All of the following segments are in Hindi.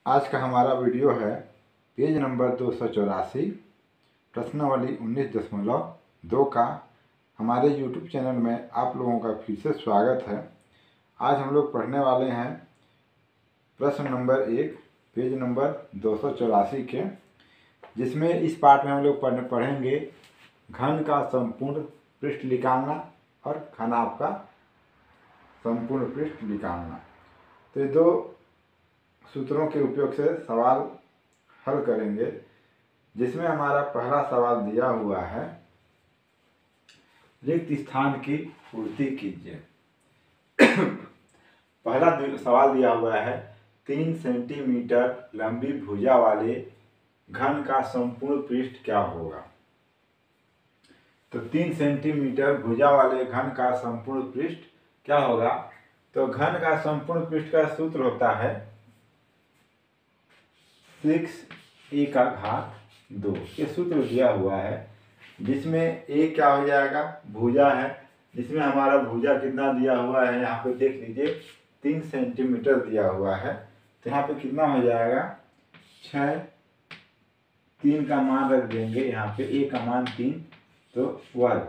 आज का हमारा वीडियो है पेज नंबर 284 प्रश्नावली 19.2 का। हमारे YouTube चैनल में आप लोगों का फिर से स्वागत है। आज हम लोग पढ़ने वाले हैं प्रश्न नंबर 1 पेज नंबर 284 के, जिसमें इस पाठ में हम लोग पढ़ेंगे घन का संपूर्ण पृष्ठ निकालना और घनाभ का संपूर्ण पृष्ठ निकालना। तो ये दो सूत्रों के उपयोग से सवाल हल करेंगे, जिसमें हमारा पहला सवाल दिया हुआ है, रिक्त स्थान की पूर्ति कीजिए। पहला सवाल दिया हुआ है 3 सेंटीमीटर लंबी भुजा वाले घन का संपूर्ण पृष्ठ क्या होगा। तो 3 सेंटीमीटर भुजा वाले घन का संपूर्ण पृष्ठ क्या होगा। तो घन का संपूर्ण पृष्ठ का सूत्र होता है 6a²2। ये सूत्र दिया हुआ है, जिसमें a क्या हो जाएगा, भुजा है, जिसमें हमारा भुजा कितना दिया हुआ है, यहाँ पे देख लीजिए 3 सेंटीमीटर दिया हुआ है। तो यहाँ पे कितना हो जाएगा 6, 3 का मान रख देंगे, यहाँ पे a का मान 3, तो वर्ग,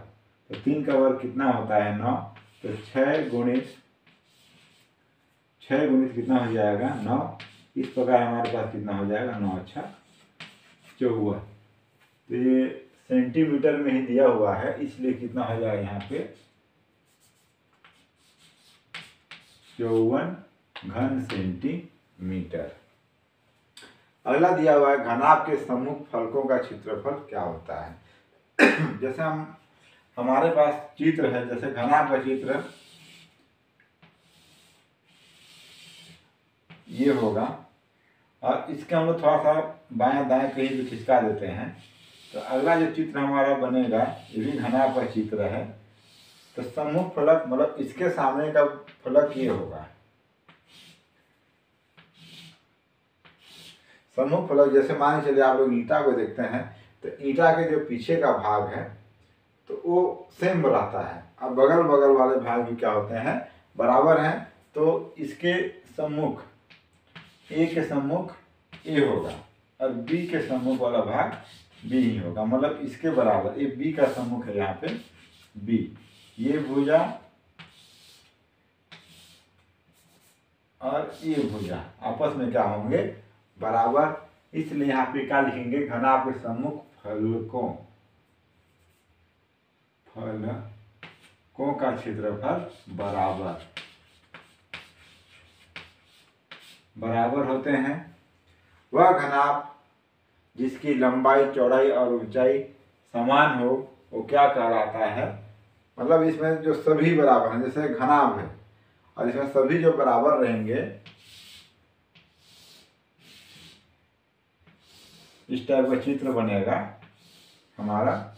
तो 3 का वर्ग कितना होता है 9, तो 6 गुणित कितना हो जाएगा 9। इस प्रकार हमारे पास कितना हो जाएगा 9 × 54। तो ये सेंटीमीटर में ही दिया हुआ है, इसलिए कितना हो जाएगा यहाँ पे 54 घन सेंटीमीटर। अगला दिया हुआ है घनाभ के सम्मुख फलकों का क्षेत्रफल क्या होता है। जैसे हमारे पास चित्र है, जैसे घनाभ का चित्र ये होगा, और इसके हम लोग थोड़ा सा बाएं दाएं कहीं भी खिसका देते हैं, तो अगला जो चित्र हमारा बनेगा ये भी घनाभ का चित्र है। तो सम्मुख फलक मतलब इसके सामने का फलक ये होगा। सम्मुख फलक जैसे मान चलिए आप लोग ईंटा को देखते हैं, तो ईंटा के जो पीछे का भाग है तो वो सेम रहता है, और बगल बगल वाले भाग भी क्या होते हैं, बराबर हैं। तो इसके सम्मुख ए के सम्मुख ए होगा और बी के सम्मुख वाला भाग बी ही होगा, मतलब इसके बराबर। ये बी का सम्मुख है, यहाँ पे बी, ये भुजा और ये भुजा आपस में क्या होंगे, बराबर। इसलिए यहाँ पे क्या लिखेंगे, घनाभ के सम्मुख फलकों का क्षेत्रफल बराबर होते हैं। वह घनाभ जिसकी लंबाई चौड़ाई और ऊंचाई समान हो वो क्या कहलाता है। मतलब इसमें जो सभी बराबर हैं, जैसे घनाभ है और इसमें सभी जो बराबर रहेंगे, इस टाइप का चित्र बनेगा हमारा।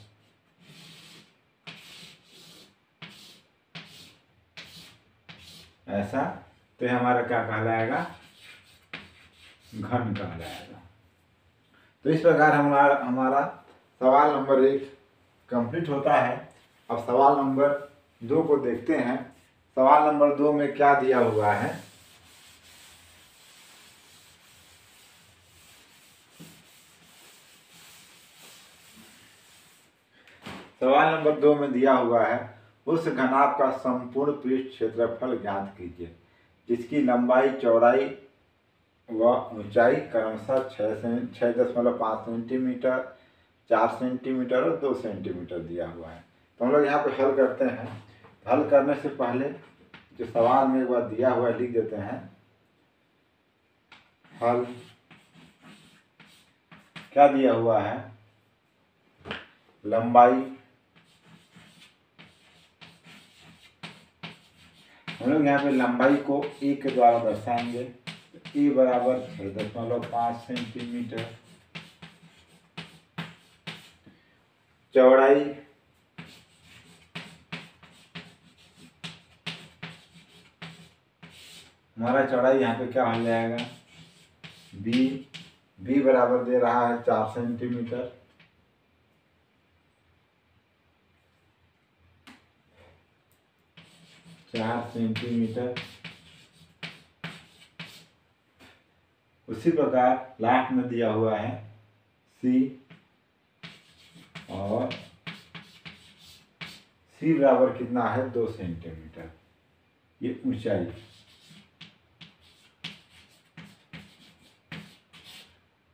ऐसा, तो हमारा क्या कहलाएगा, घन कहलाएगा। तो इस प्रकार हमारा सवाल नंबर 1 कंप्लीट होता है। अब सवाल नंबर 2 को देखते हैं। सवाल नंबर 2 में क्या दिया हुआ है। सवाल नंबर 2 में दिया हुआ है, उस घनाभ का संपूर्ण पृष्ठ क्षेत्रफल ज्ञात कीजिए जिसकी लंबाई चौड़ाई व ऊंचाई क्रमशः 6.5 सेंटीमीटर, 4 सेंटीमीटर और 2 सेंटीमीटर दिया हुआ है। तो हम लोग यहाँ पे हल करते हैं। हल करने से पहले जो सवाल में एक बार दिया हुआ है लिख देते हैं। हल क्या दिया हुआ है, लंबाई, हम लोग यहाँ पे लंबाई को ए के द्वारा दर्शाएंगे। ए बराबर 6.5 सेंटीमीटर, चौड़ाई हमारा चौड़ाई यहाँ पे क्या हो जाएगा, बी बराबर दे रहा है 4 सेंटीमीटर, उसी प्रकार लास्ट में दिया हुआ है सी, और सी बराबर कितना है 2 सेंटीमीटर। ये ऊंचाई,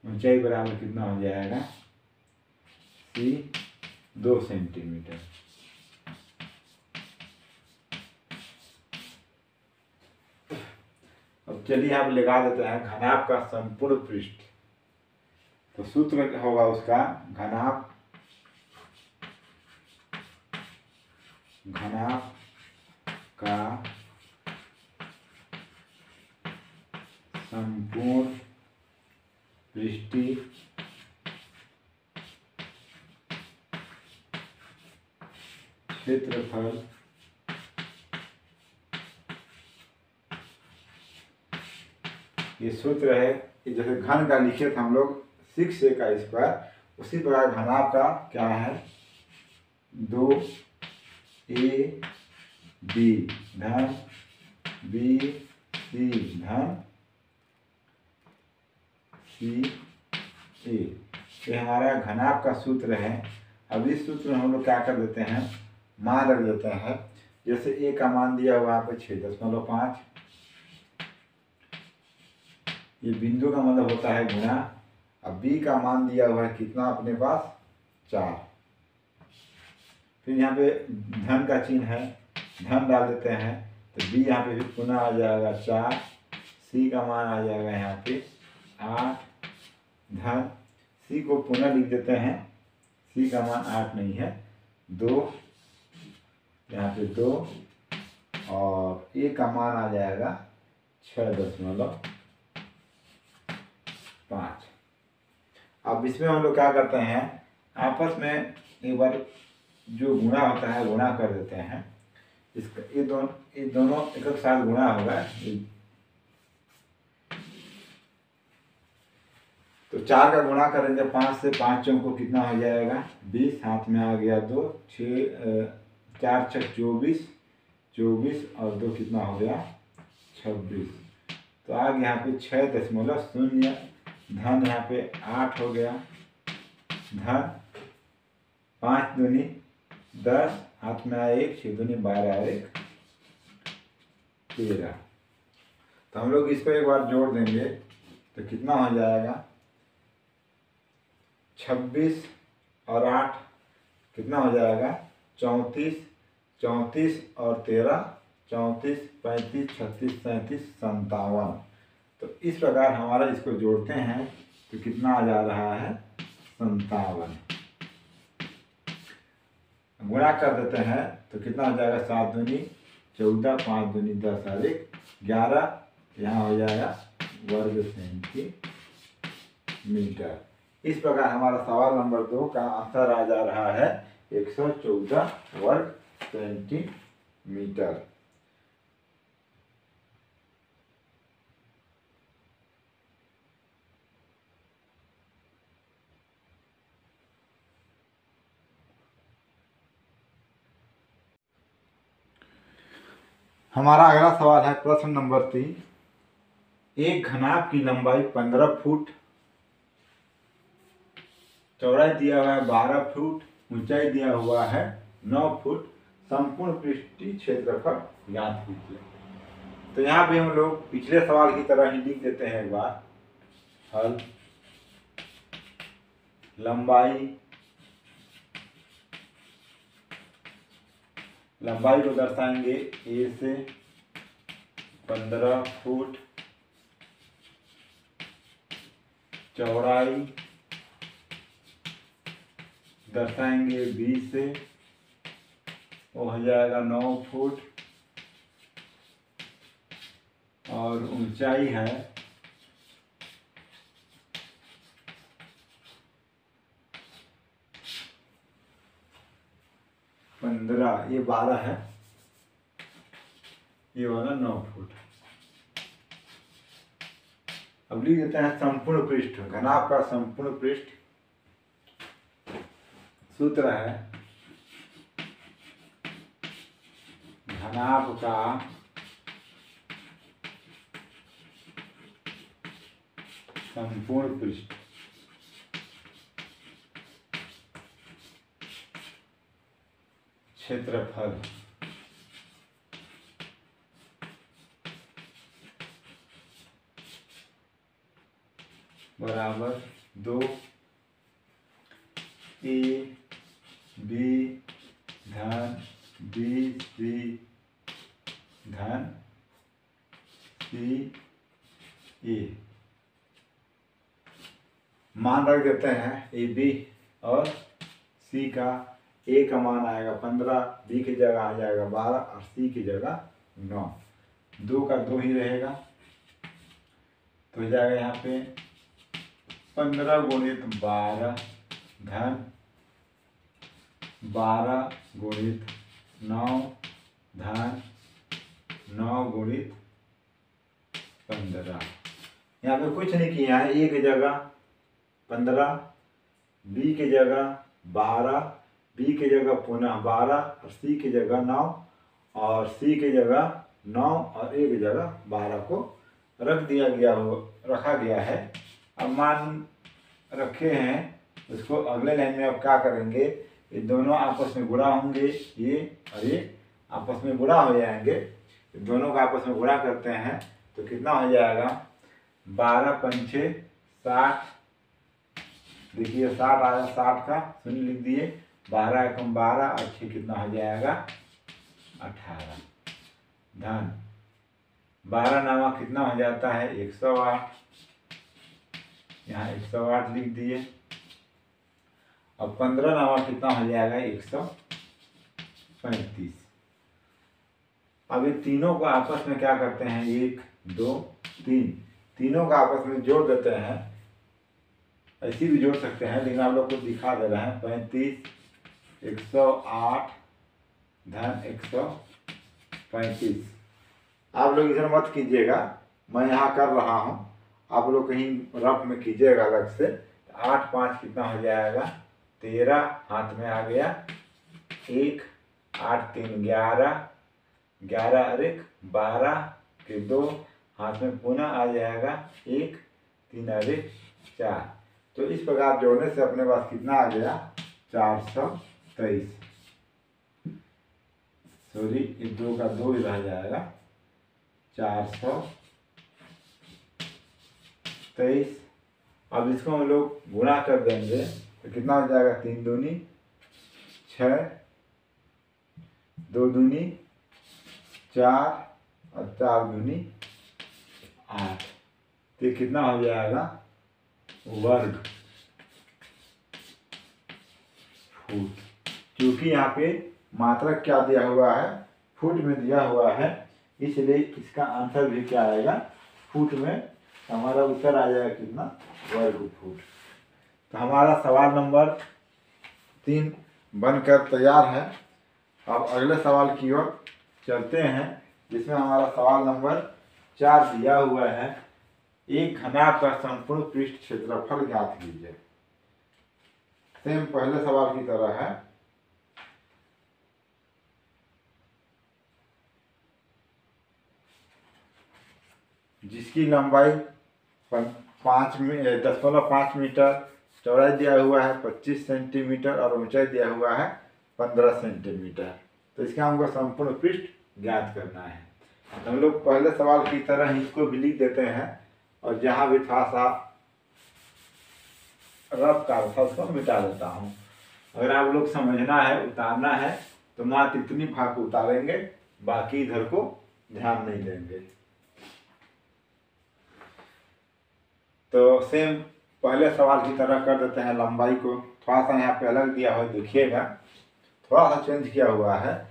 ऊंचाई बराबर कितना हो जाएगा सी 2 सेंटीमीटर। अब चलिए आप लगा देते हैं घनाभ का संपूर्ण पृष्ठ। तो सूत्र होगा उसका घनाभ का संपूर्ण पृष्ठीय क्षेत्रफल ये सूत्र है कि जैसे घन का लिखे थे हम लोग 6a का स्क्वायर, उसी प्रकार घनाभ का क्या है 2ab धन bc धन ca, ये हमारा घनाभ का सूत्र है। अब इस सूत्र में हम लोग क्या कर देते हैं, मान रख देते हैं। जैसे a का मान दिया हुआ यहाँ पे 6.5, ये बिंदु का मतलब होता है गुणा। अब b का मान दिया हुआ है कितना अपने पास 4, फिर यहाँ पे धन का चिन्ह है, धन डाल देते हैं तो b यहाँ पे भी पुनः आ जाएगा 4, c का मान आ जाएगा यहाँ पे 8 धन, c को पुनः लिख देते हैं, c का मान 8 नहीं है 2, यहाँ पे 2, और a का मान आ जाएगा 6.5। अब इसमें हम लोग क्या करते हैं, आपस में एक बार जो गुणा होता है गुणा कर देते हैं। इसका ये दोनों एक साथ गुणा होगा, तो 4 का गुणा करेंगे 5 से, 5 चौको कितना हो जाएगा 20, हाथ में आ गया 2, 4 छक 24, 24 और 2 कितना हो गया 26। तो आ गया यहाँ पे 6.0 धन, यहाँ पे 8 हो गया धन, 5 दूनी 10, हाथ में आया 1, 6 दूनी 12, 1 13। तो हम लोग इसको एक बार जोड़ देंगे तो कितना हो जाएगा 26 और 8 कितना हो जाएगा 34, 34 और 13 34, 35, 36, 37, 57। तो इस प्रकार हमारा इसको जोड़ते हैं तो कितना आ जा रहा है 57। गुणा कर देते हैं तो कितना हो जाएगा 7 दूनी 14, 5 दूनी 10 और 1 11, यहाँ हो जाएगा वर्ग सेंटीमीटर। इस प्रकार हमारा सवाल नंबर 2 का आंसर आ जा रहा है 114 वर्ग सेंटीमीटर। हमारा अगला सवाल है प्रश्न नंबर 3। एक घनाभ की लंबाई 15 फुट, चौड़ाई दिया हुआ है 12 फुट, ऊंचाई दिया हुआ है 9 फुट, संपूर्ण पृष्ठीय क्षेत्रफल ज्ञात कीजिए। तो यहाँ पे हम लोग पिछले सवाल की तरह ही लिख देते हैं एक बार। हल लंबाई को दर्शाएंगे a से 15 फुट, चौड़ाई दर्शाएंगे b से, वो हो जाएगा 9 फुट, और ऊंचाई है 15, ये 12 है, ये वाला 9 फुट। अब लिख देते हैं संपूर्ण पृष्ठ, घनाभ का संपूर्ण पृष्ठ। सूत्र है घनाभ का संपूर्ण पृष्ठ क्षेत्रफल बराबर 2 ए बी धन बी सी धन सी ए। मान रख देते हैं ए बी और सी का। ए का मान आएगा 15, बी की जगह आ जाएगा 12 और सी की जगह 9। 2 का 2 ही रहेगा तो हो जाएगा यहाँ पे 15 गुणित 12 धन 12 गुणित 9 धन 9 गुणित 15। यहाँ पे कुछ नहीं किया है। ए की जगह 15, बी की जगह 12, बी की जगह पुनः 12 और सी की जगह 9 और सी की जगह 9 और ए की जगह 12 को रखा गया है। अब मान रखे हैं उसको अगले लाइन में अब क्या करेंगे, ये दोनों आपस में गुणा होंगे, ये और ये आपस में गुणा हो जाएंगे। दोनों का आपस में गुणा करते हैं तो कितना हो जाएगा 12 पंचे 60। देखिए 60 आया, 60 का शून्य लिख दिए, 12 एकम 12 और 6 कितना हो जाएगा 18 धन 12 नामा कितना हो जाता है 108। यहाँ 108 लिख दिए और 15 नामा कितना हो जाएगा 135। अब ये तीनों को आपस में क्या करते हैं 1 2 3, तीनों का आपस में जोड़ देते हैं। ऐसी भी जोड़ सकते हैं लेकिन आप लोग को दिखा दे रहे हैं। 35 108 धन 135। आप लोग इधर मत कीजिएगा, मैं यहाँ कर रहा हूँ, आप लोग कहीं रफ में कीजिएगा अलग से। 8 5 कितना हो जाएगा 13, हाथ में आ गया 1, 8 3 11, 11 और 1 12 के 2, हाथ में पुनः आ जाएगा 1, 3 और 1 4। तो इस प्रकार जोड़ने से अपने पास कितना आ गया 423। सॉरी, ये 2 का 2 ही रह जाएगा 423। अब इसको हम लोग गुणा कर देंगे तो कितना हो जाएगा 3 दूनी 6, 2 दूनी 4 और 4 दूनी 8। तो कितना हो जाएगा वर्ग फुट। क्योंकि यहाँ पे मात्रक क्या दिया हुआ है फुट में दिया हुआ है, इसलिए इसका आंसर भी क्या आएगा फुट में। हमारा उत्तर आ जाएगा कितना वर्ग फुट। तो हमारा सवाल नंबर 3 बनकर तैयार है। अब अगले सवाल की ओर चलते हैं जिसमें हमारा सवाल नंबर 4 दिया हुआ है। एक घनाभ का संपूर्ण पृष्ठ क्षेत्रफल ज्ञात कीजिए। सेम पहले सवाल की तरह है। जिसकी लंबाई 5.5 मीटर, चौड़ाई दिया हुआ है 25 सेंटीमीटर और ऊंचाई दिया हुआ है 15 सेंटीमीटर। तो इसका हमको संपूर्ण पृष्ठ ज्ञात करना है। हम लोग पहले सवाल की तरह ही इसको भी लिख देते हैं और जहाँ भी थोड़ा सा रफ का था उसको मिटा देता हूँ। अगर आप लोग समझना है उतारना है तो मात्र इतनी भाग को उतारेंगे, बाकी इधर को ध्यान नहीं देंगे। तो सेम पहले सवाल की तरह कर देते हैं। लंबाई को थोड़ा सा यहाँ पे अलग दिया हुआ देखिएगा, थोड़ा सा चेंज किया हुआ है।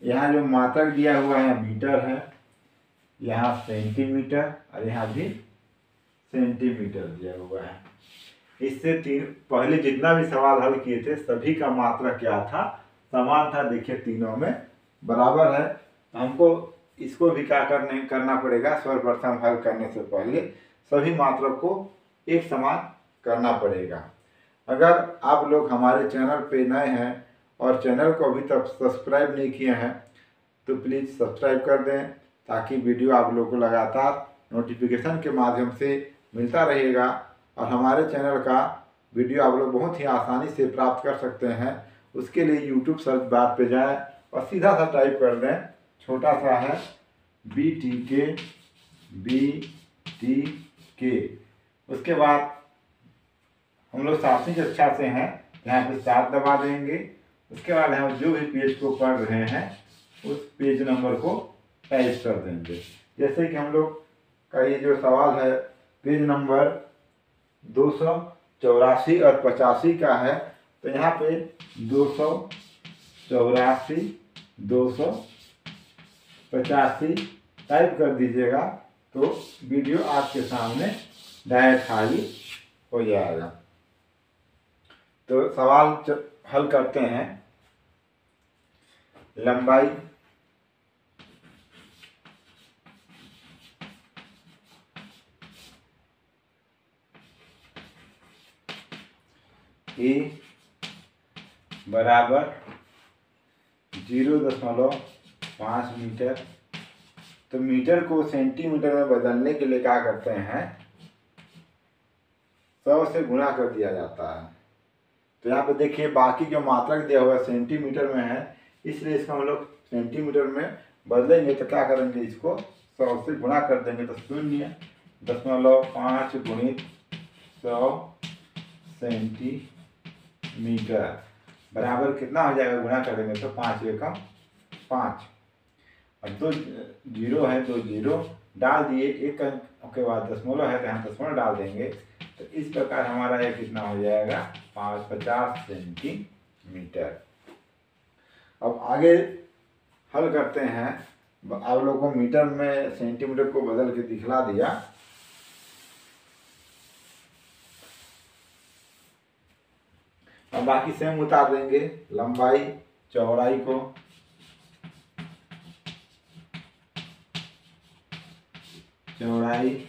यहाँ जो मात्रक दिया हुआ है मीटर है, यहाँ सेंटीमीटर और यहाँ भी सेंटीमीटर दिया हुआ है। इससे पहले जितना भी सवाल हल किए थे सभी का मात्रक क्या था समान था। देखिए तीनों में बराबर है। हमको इसको भी क्या करना पड़ेगा, सर्वप्रथम हल करने से पहले सभी मात्रक को एक समान करना पड़ेगा। अगर आप लोग हमारे चैनल पे नए हैं और चैनल को अभी तक सब्सक्राइब नहीं किए हैं तो प्लीज़ सब्सक्राइब कर दें ताकि वीडियो आप लोग को लगातार नोटिफिकेशन के माध्यम से मिलता रहेगा और हमारे चैनल का वीडियो आप लोग बहुत ही आसानी से प्राप्त कर सकते हैं। उसके लिए यूट्यूब सर्च बार पे जाएं और सीधा सा टाइप कर दें, छोटा सा है BTK। उसके बाद हम लोग साथी कक्षा से हैं, यहाँ पे 7 दबा देंगे। उसके बाद हम जो भी पेज को पढ़ रहे हैं उस पेज नंबर को टाइप कर देंगे। जैसे कि हम लोग का ये जो सवाल है पेज नंबर 284 और 85 का है, तो यहाँ पे 284 285 टाइप कर दीजिएगा तो वीडियो आपके सामने डायरेक्ट खाली हो जाएगा। तो सवाल हल करते हैं। लंबाई ए बराबर 0.5 मीटर। तो मीटर को सेंटीमीटर में बदलने के लिए क्या करते हैं, 100 से गुणा कर दिया जाता है। तो यहाँ पे देखिए बाकी जो मात्रक दिया हुआ सेंटीमीटर में है, इसलिए इसको हम लोग सेंटीमीटर में बदलेंगे। तो क्या करेंगे, इसको 100 से गुणा कर देंगे तो 0.5 गुणित 100 सेंटीमीटर बराबर कितना हो जाएगा, गुणा करेंगे तो 5 एकम 5 और 2 जीरो है, 2 जीरो डाल दिए। एक अंक के बाद दशमलव है तो यहाँ दशमलव डाल देंगे। तो इस प्रकार हमारा ये कितना हो जाएगा, 50 सेंटीमीटर। अब आगे हल करते हैं। आप लोगों को मीटर में सेंटीमीटर को बदल के दिखला दिया। अब बाकी सेम उतार देंगे। लंबाई चौड़ाई को चौड़ाई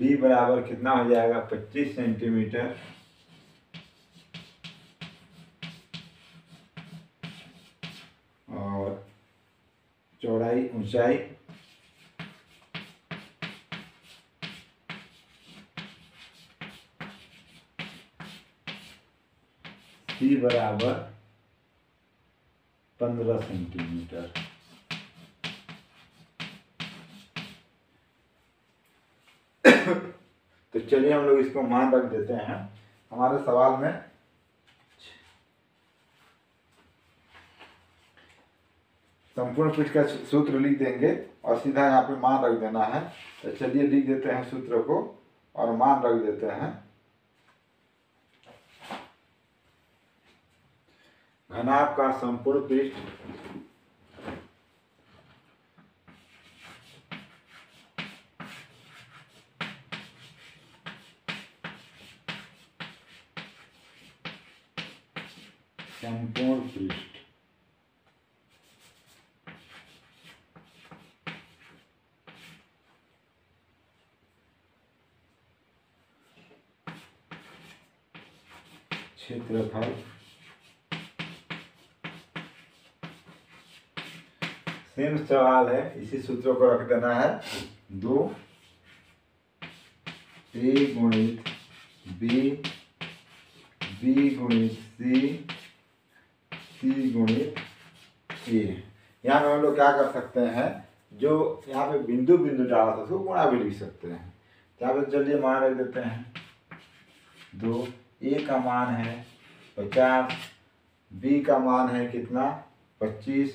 B बराबर कितना हो जाएगा, 25 सेंटीमीटर। और चौड़ाई ऊंचाई C बराबर 15 सेंटीमीटर। तो चलिए हम लोग इसको मान रख देते हैं। हमारे सवाल में संपूर्ण पृष्ठ का सूत्र लिख देंगे और सीधा यहाँ पे मान रख देना है। तो चलिए लिख देते हैं सूत्र को और मान रख देते हैं। घनाभ का संपूर्ण पृष्ठ संपूर्ण पृष्ठ क्षेत्रफल सेम सवाल है, इसी सूत्रों को रख देना है। 2a गुणित b गुणित c गुणित a। यहाँ में हम लोग क्या कर सकते हैं, जो यहाँ पे बिंदु बिंदु डाला था उसको गुणा भी लिख सकते हैं। यहाँ पे चलिए मान रख देते हैं। 2a का मान है 50, b का मान है कितना 25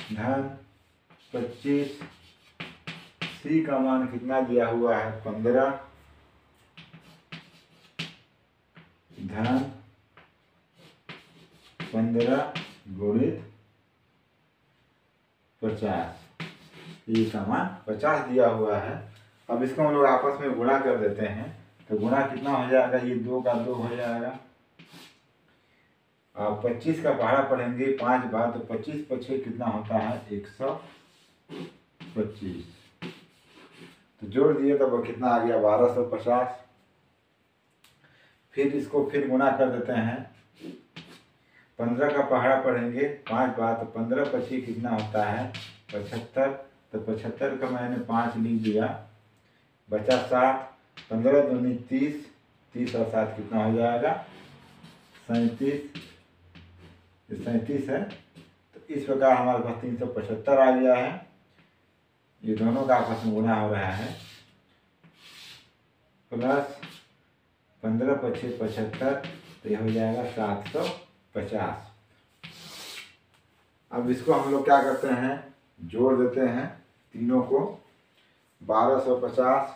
धन 25, C का मान कितना दिया हुआ है 15 धन 15 गुणित 50। E का मान 50 दिया हुआ है। अब इसको हम लोग आपस में गुणा कर देते हैं। तो गुणा कितना हो जाएगा, ये 2 का 2 हो जाएगा। 25 का पहाड़ा पढ़ेंगे 5 बार, तो 25 पछे कितना होता है 125। तो जोड़ दिए तो वो कितना आ गया 1250। फिर इसको फिर गुणा कर देते हैं। 15 का पहाड़ा पढ़ेंगे 5 बार, तो 15 पछी कितना होता है 75। तो तो 75 का मैंने 5 लिख दिया, बचा 7, 15 दूनी 30, 30 और 7 कितना हो जाएगा 37, 37 है। तो इस प्रकार हमारे पास 375 आ गया है। ये दोनों का आपस में गुणा हो रहा है, प्लस 15 पच्चीस 75, तो ये हो जाएगा 750। अब इसको हम लोग क्या करते हैं, जोड़ देते हैं तीनों को, 1250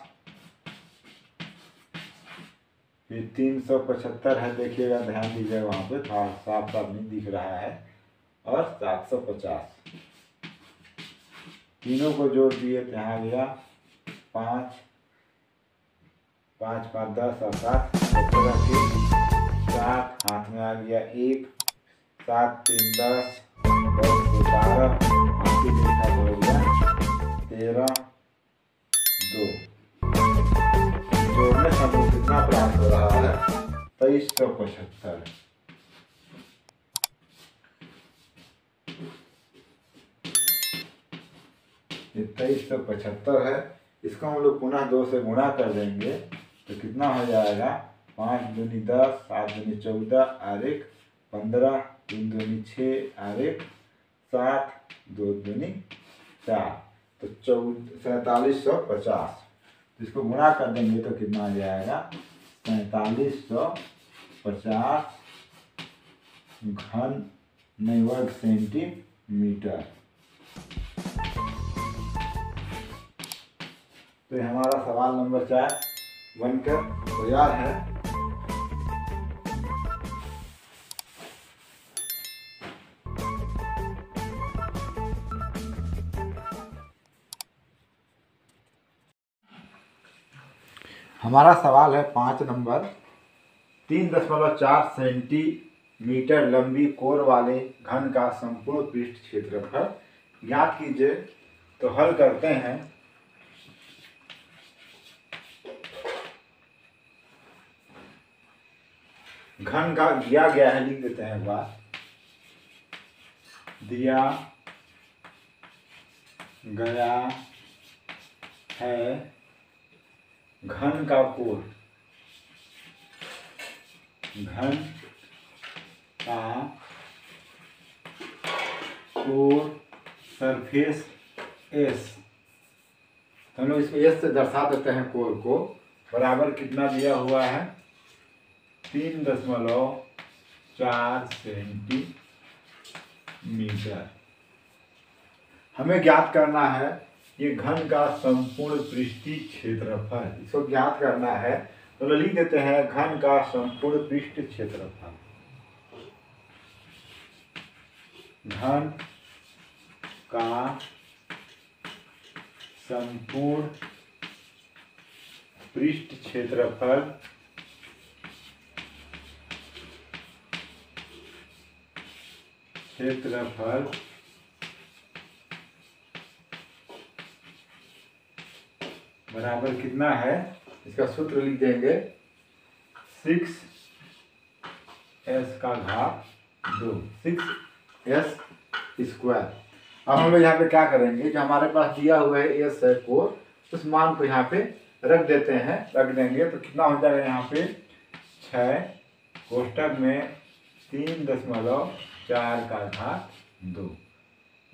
फिर 375 है, देखिएगा ध्यान दीजिएगा वहाँ पे थोड़ा साफ साफ नहीं दिख रहा है, और 750 तीनों को जोड़ दिए तो यहाँ गया 5 5 5 10 और 7 7 हाथ में आ गया 1, 7 3 10 10 12 हाथी देखा तो हो गया 13 2। जोड़ने से हमको कितना प्राप्त हो रहा है 2375। ये 2375 है। इसको हम लोग पुनः 2 से गुणा कर देंगे तो कितना हो जाएगा, 5 दूनी 10, 7 दूनी 14 और 1 15, 3 दूनी 6 और 1 7, 2 दूनी 4, तो 4750। तो इसको गुणा कर देंगे तो कितना आ जाएगा 4750 घन वर्ग सेंटीमीटर। तो ये हमारा सवाल नंबर 4 बनकर तैयार है। हमारा सवाल है 5 नंबर, 3.4 सेंटीमीटर लंबी कोर वाले घन का संपूर्ण पृष्ठ क्षेत्रफल ज्ञात कीजिए। तो हल करते हैं। घन का दिया गया है, लिख देते हैं एक बार, दिया गया है घन का कोण, घन का कोण सरफेस एस, तो हम लोग इसको एस से दर्शा देते हैं कोण को, बराबर कितना दिया हुआ है 3.4 सेंटीमीटर। हमें ज्ञात करना है ये घन का संपूर्ण पृष्ठीय क्षेत्रफल, इसको ज्ञात करना है। तो लिख देते हैं घन का संपूर्ण पृष्ठ क्षेत्रफल, घन का संपूर्ण पृष्ठ क्षेत्रफल बराबर कितना है, इसका सूत्र लिख देंगे 6s का घात 2, 6s स्क्वायर। अब हम लोग यहाँ पे क्या करेंगे, जो हमारे पास दिया हुआ है एस है कोण, उस मान को यहाँ पे रख देते हैं, रख देंगे तो कितना हो जाएगा यहाँ पे 6 कोष्टक में 3.4 का घात 2,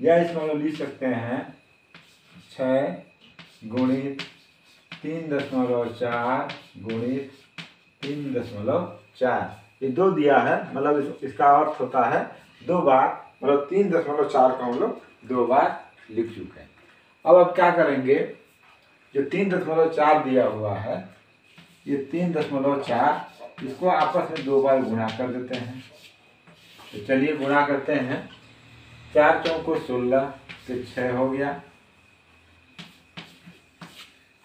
या इसमें हम लिख सकते हैं 6 गुणित 3.4 गुणित 3.4, ये 2 दिया है, मतलब इसका अर्थ होता है 2 बार, मतलब 3.4 को हम लोग 2 बार लिख चुके हैं। अब क्या करेंगे, जो 3.4 दिया हुआ है, ये 3.4 इसको आपस में 2 बार गुणा कर देते हैं। तो चलिए गुणा करते हैं, 4 चौको 16 से 6 हो गया,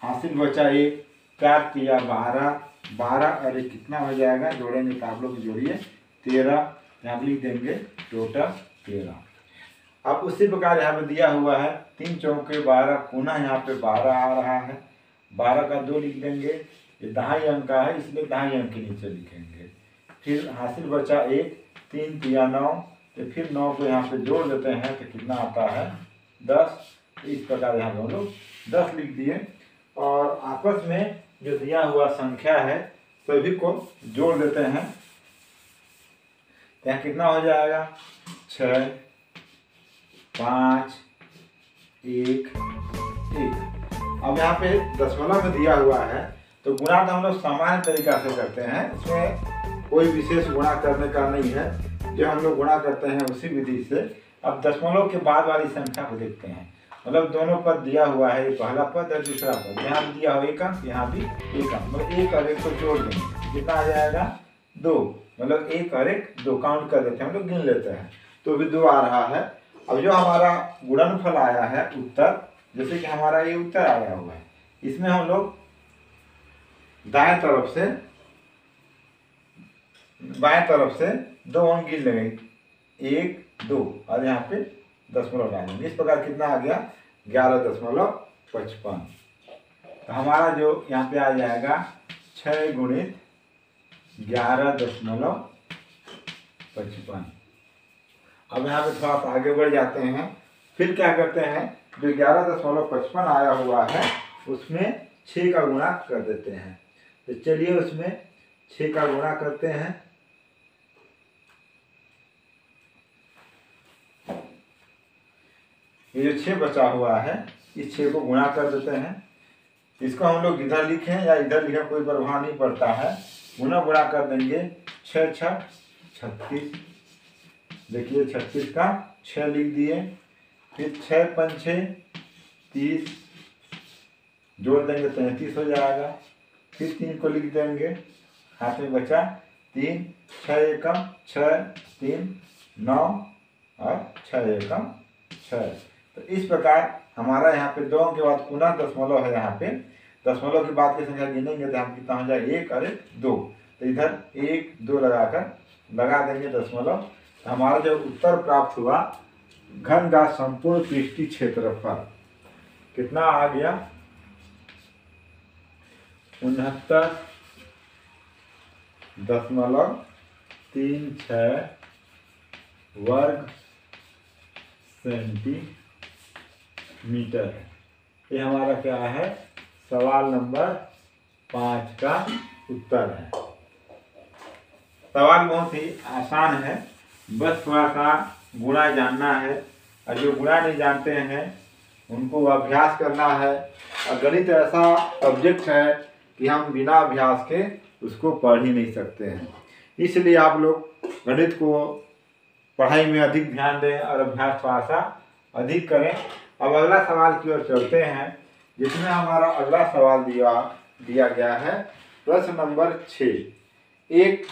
हासिल बचा 1, 4 किया 12, 12 और 1 कितना हो जाएगा, जोड़ेंगे तो आप लोग जोड़िए 13, यहाँ लिख देंगे टोटल 13। अब उसी प्रकार यहाँ पे दिया हुआ है 3 चौके 12, पुनः यहाँ पे 12 आ रहा है, 12 का 2 लिख देंगे, ये दहाई अंक का है इसलिए दहाई अंक के नीचे लिखेंगे। फिर हासिल बचा 1, 3 किया 9, तो फिर 9 को यहाँ पे जोड़ देते हैं तो कितना आता है 10, इस प्रकार यहाँ हम लोग 10 लिख दिए और आपस में जो दिया हुआ संख्या है सभी को जोड़ देते हैं। यहाँ कितना हो जाएगा 6 5 1 1। अब यहाँ पे दशमलव में दिया हुआ है तो गुणा तो हम लोग सामान्य तरीका से करते हैं, इसमें कोई विशेष गुणा करने का नहीं है, जो हम लोग गुणा करते हैं उसी विधि से। अब दशमलव के बाद वाली संख्या को देखते हैं, मतलब दोनों पद दिया हुआ है, ये पहला पद और दूसरा पद, यहाँ भी दिया हुआ 1 अंक, यहाँ भी 1 अंक, मतलब 1 और 1 को जोड़ देंगे, कितना आ जाएगा 2, मतलब 1 और 1 2 काउंट कर देते हैं, हम लोग गिन लेते हैं, तो भी 2 आ रहा है। अब जो हमारा गुणनफल आया है उत्तर, जैसे कि हमारा ये उत्तर आया हुआ है, इसमें हम लोग दाएं तरफ से 2 अंक गिन लेंगे, 1 2 और यहाँ पे दशमलव डालेंगे। इस प्रकार कितना आ गया 11.55। तो हमारा जो यहाँ पे आ जाएगा 6 गुणित 11.55। अब यहाँ पे थोड़ा सा आगे बढ़ जाते हैं, फिर क्या करते हैं, जो 11.55 आया हुआ है उसमें 6 का गुणा कर देते हैं। तो चलिए उसमें 6 का गुणा करते हैं। ये जो 6 बचा हुआ है इस 6 को गुणा कर देते हैं। इसको हम लोग इधर लिखें या इधर लिखें कोई प्रभाव नहीं पड़ता है, गुणा कर देंगे। 6 6 36, देखिए 36 का 6 लिख दिए, फिर 6 5 6 30, जोड़ देंगे 33 हो जाएगा, फिर 3 को लिख देंगे, हाथ में बचा 3, 6 एकम 6 3 9 और 6 एकम 6। तो इस प्रकार हमारा यहाँ पे 2 के बाद पुनः दशमलव है, यहाँ पे दशमलव के बाद की संख्या गिनेंगे तो हम कितना हो जाए 1 और 2, तो इधर 1 2 लगा देंगे दशमलव। तो हमारा जो उत्तर प्राप्त हुआ घन का संपूर्ण पृष्ठीय क्षेत्रफल कितना आ गया 69.36 वर्ग सेंटीमीटर। ये हमारा क्या है, सवाल नंबर 5 का उत्तर है। सवाल बहुत ही आसान है, बस थोड़ा सा गुणा जानना है, और जो गुणा नहीं जानते हैं उनको अभ्यास करना है। और गणित ऐसा सब्जेक्ट है कि हम बिना अभ्यास के उसको पढ़ ही नहीं सकते हैं, इसलिए आप लोग गणित को पढ़ाई में अधिक ध्यान दें और अभ्यास थोड़ा सा अधिक करें। अब अगला सवाल की ओर चलते हैं, जिसमें हमारा अगला सवाल दिया गया है प्रश्न नंबर 6। एक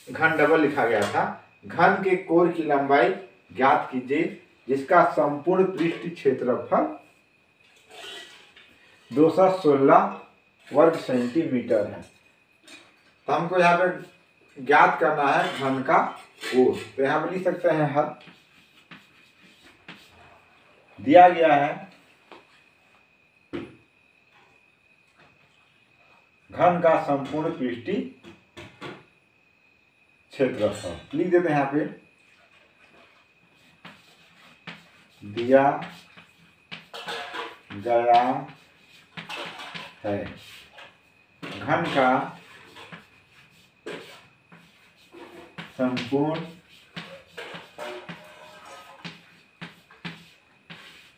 घन डबल लिखा गया था, घन के कोर की लंबाई ज्ञात कीजिए जिसका संपूर्ण पृष्ठ क्षेत्रफल 216 वर्ग सेंटीमीटर है। तो हमको यहाँ पे ज्ञात करना है घन का कोर, तो यहाँ पे लिख सकते हैं हल दिया गया है। घन का संपूर्ण पृष्ठीय क्षेत्रफल लिख देते हैं, यहाँ पे दिया गया है घन का संपूर्ण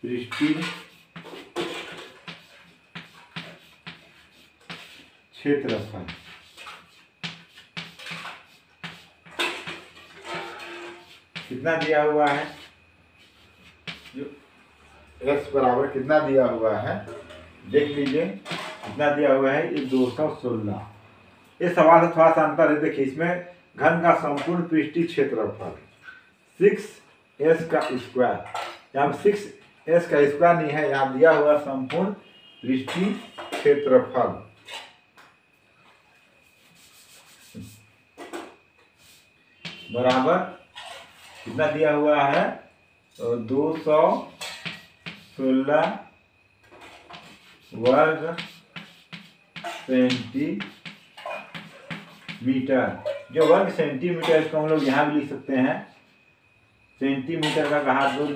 पृष्ठीय क्षेत्रफल। कितना दिया हुआ है, जो x बराबर कितना दिया हुआ है देख लीजिए, कितना दिया हुआ है ये 216। ये सवाल से थोड़ा सा अंतर है, देखिए इसमें घन का संपूर्ण पृष्ठीय क्षेत्रफल 6s का स्क्वायर, यहाँ 6s का स्क्वायर नहीं है, यहाँ दिया हुआ संपूर्ण पृष्ठीय क्षेत्रफल बराबर कितना दिया हुआ है, तो 216 वर्ग सेंटीमीटर। जो वर्ग सेंटीमीटर इसको हम लोग यहाँ भी लिख सकते हैं सेंटीमीटर का घात 2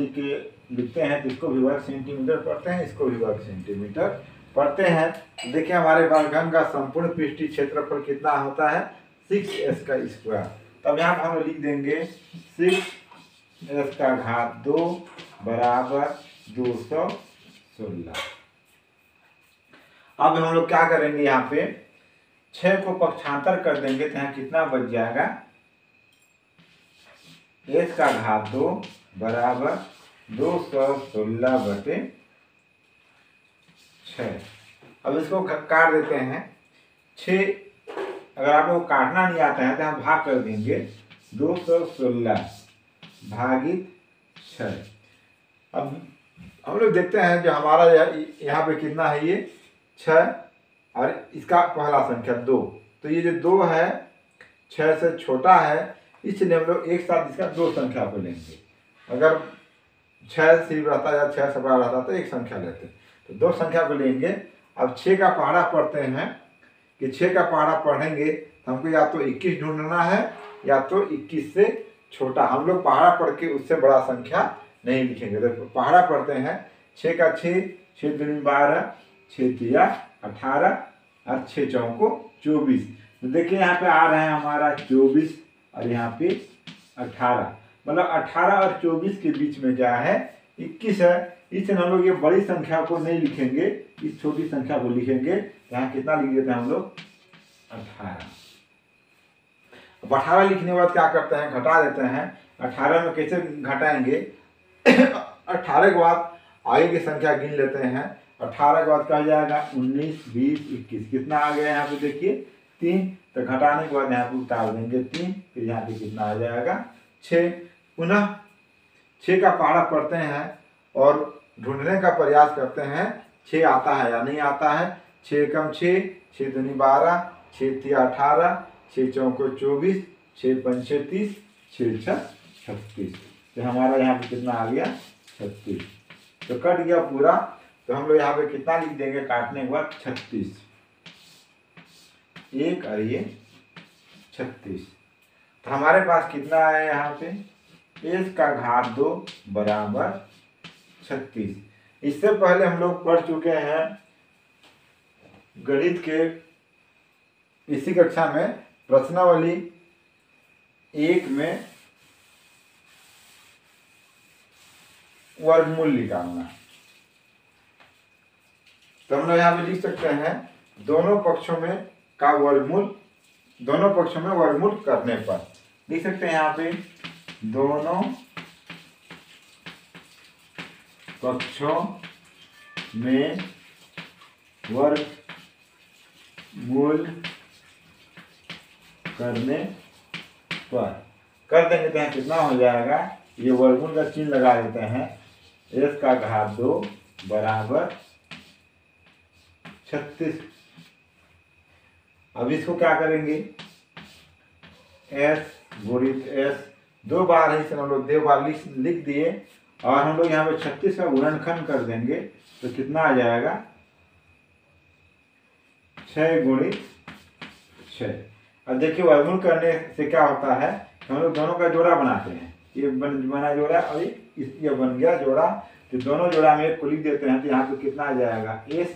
लिखते हैं तो इसको भी वर्ग सेंटीमीटर पढ़ते हैं, इसको भी वर्ग सेंटीमीटर पढ़ते हैं। तो देखिए हमारे पास घन का संपूर्ण पृष्ठीय क्षेत्रफल कितना होता है 6s का स्क्वायर। तब यहाँ पर हम लिख देंगे 6s का घात 2 बराबर 216। अब हम लोग क्या करेंगे, यहाँ पे 6 को पक्षांतर कर देंगे तो यहाँ कितना बच जाएगा, s का घात 2 बराबर 216/6। अब इसको काट देते हैं। 6 अगर आप लोग को काटना नहीं आता है तो हम भाग कर देंगे 216 भागित 6। अब हम लोग देखते हैं जो हमारा यहाँ पे कितना है, ये 6 और इसका पहला संख्या 2, तो ये जो 2 है 6 से छोटा है, इसलिए हम लोग एक साथ इसका 2 संख्या को लेंगे। अगर 6 सिर्फ रहता या 6 से बड़ा रहता तो एक संख्या लेते, तो 2 संख्या को लेंगे। अब 6 का पहाड़ा पढ़ते हैं कि 6 का पहाड़ा पढ़ेंगे तो हमको या तो 21 ढूंढना है या तो 21 से छोटा। हम लोग पहाड़ा पढ़ के उससे बड़ा संख्या नहीं लिखेंगे, तो पहाड़ा पढ़ते हैं 6 का 6, 6 दूनी 12, 6 तिया 18 और 6 चौको 24। तो देखिए यहाँ पे आ रहा है हमारा 24 और यहाँ पे 18, मतलब 18 और 24 के बीच में क्या है 21 है। इसलिए हम लोग ये बड़ी संख्या को नहीं लिखेंगे, इस छोटी संख्या को लिखेंगे। यहाँ कितना लिख देते हैं हम लोग 18। अब 18 लिखने के बाद क्या करते हैं, घटा देते हैं। 18 में कैसे घटाएंगे 18 के बाद आगे की संख्या गिन लेते हैं। 18 के बाद क्या जाएगा 19, 20, 21, कितना आ गया यहाँ पे देखिए 3। तो घटाने के बाद यहाँ पे उतार देंगे 3, फिर यहाँ पे कितना आ जाएगा 6। पुनः 6 का पहाड़ा पढ़ते हैं और ढूंढने का प्रयास करते हैं 6 आता है या नहीं आता है। 6 कम 6, 6 दूनी 12, 6 तिया 18, 6 चौको 24, 6 पंचे 30, 6 छः 36। तो हमारा यहाँ पे कितना आ गया 36। तो कट गया पूरा। तो हम लोग यहाँ पे कितना लिख देंगे काटने के बाद 36, 1 और ये 36। तो हमारे पास कितना है यहाँ पे s का घात 2 बराबर 36। इससे पहले हम लोग पढ़ चुके हैं गणित के इसी कक्षा में प्रश्नावली 1 में वर्गमूल निकालना। तो हम लोग यहाँ पे लिख सकते हैं दोनों पक्षों में का वर्गमूल, दोनों पक्षों में वर्गमूल करने पर लिख सकते हैं यहाँ पे दोनों पक्षों में वर्गमूल करने पर कर देंगे तो कितना हो जाएगा, ये वर्गमूल का चिन्ह लगा देते हैं s का घात 2 बराबर 36। अब इसको क्या करेंगे s गुणित s 2 बार है, इसे हम लोग 2 बार लिख दिए और हम लोग यहाँ पे 36 का गुणनखंड कर देंगे तो कितना आ जाएगा 6 गुणित 6। अब देखिए वर्गमूल करने से क्या होता है, हम लोग दोनों का जोड़ा बनाते हैं। ये बना जोड़ा और ये बन गया जोड़ा, तो दोनों जोड़ा में एक को लिख देते हैं तो यहाँ पे कितना आ जाएगा s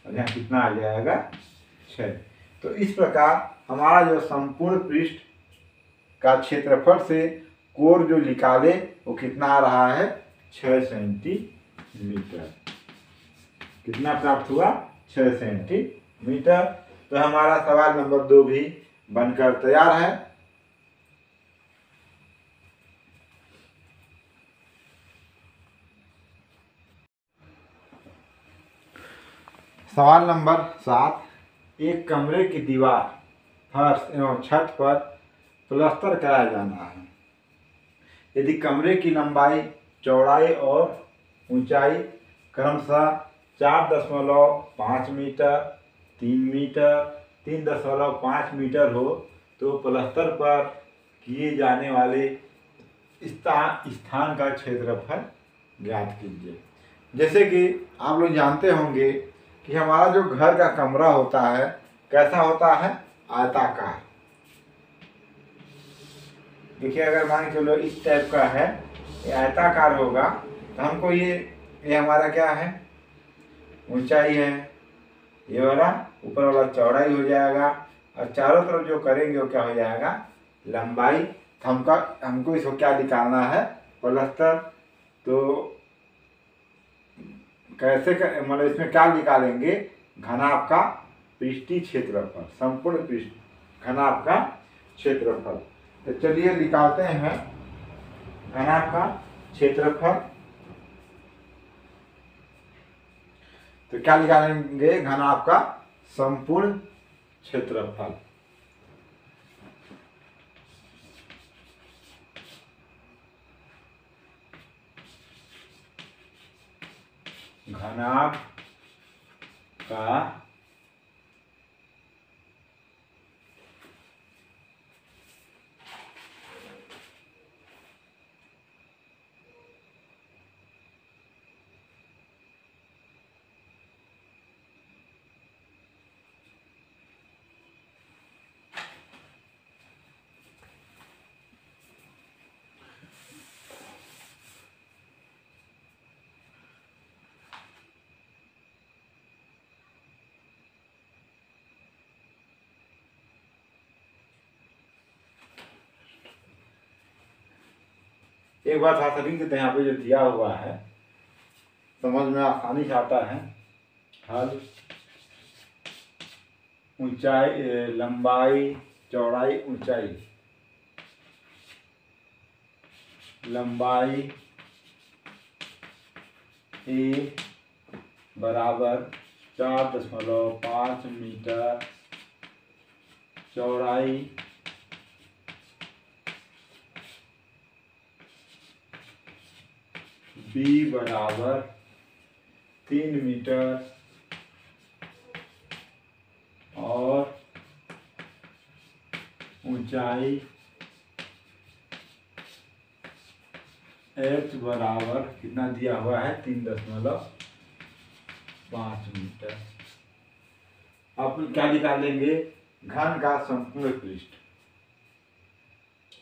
और यहाँ कितना आ जाएगा 6। तो इस प्रकार हमारा जो संपूर्ण पृष्ठ का क्षेत्रफल से कोण जो निकाले वो कितना आ रहा है 6 सेंटीमीटर। कितना प्राप्त हुआ 6 सेंटीमीटर। तो हमारा सवाल नंबर 2 भी बनकर तैयार है। सवाल नंबर 7, एक कमरे की दीवार, फर्श एवं छत पर प्लास्टर कराया जाना है। यदि कमरे की लंबाई, चौड़ाई और ऊंचाई क्रमशः 4.5 मीटर, 3 मीटर, 3.5 मीटर हो तो प्लास्टर पर किए जाने वाले स्थान का क्षेत्रफल ज्ञात कीजिए। जैसे कि आप लोग जानते होंगे कि हमारा जो घर का कमरा होता है कैसा होता है, आयताकार। देखिए अगर मान के चलो इस टाइप का है ये आयताकार होगा तो हमको ये हमारा क्या है, ऊंचाई है, ये वाला ऊपर वाला चौड़ाई हो जाएगा, और चारों तरफ जो करेंगे वो क्या हो जाएगा, लंबाई। तो हमको इसको क्या निकालना है, पलस्तर। तो कैसे मतलब इसमें क्या निकालेंगे, घनाभ का पृष्ठीय क्षेत्रफल, संपूर्ण पृष्ठ घनाभ का क्षेत्रफल। तो चलिए निकालते हैं घनाभ का क्षेत्रफल। तो क्या निकालेंगे, घनाभ का संपूर्ण क्षेत्रफल। घनाभ का एक बात हाथ लिख देते हैं, यहाँ पे जो दिया हुआ है समझ में आसानी से आता है। हल ऊंचाई, लंबाई, चौड़ाई, ऊंचाई, लंबाई ए बराबर 4.5 मीटर, चौड़ाई बी बराबर 3 मीटर और ऊंचाई एच बराबर कितना दिया हुआ है, 3.5 मीटर। आप क्या निकालेंगे, घन का संपूर्ण पृष्ठ,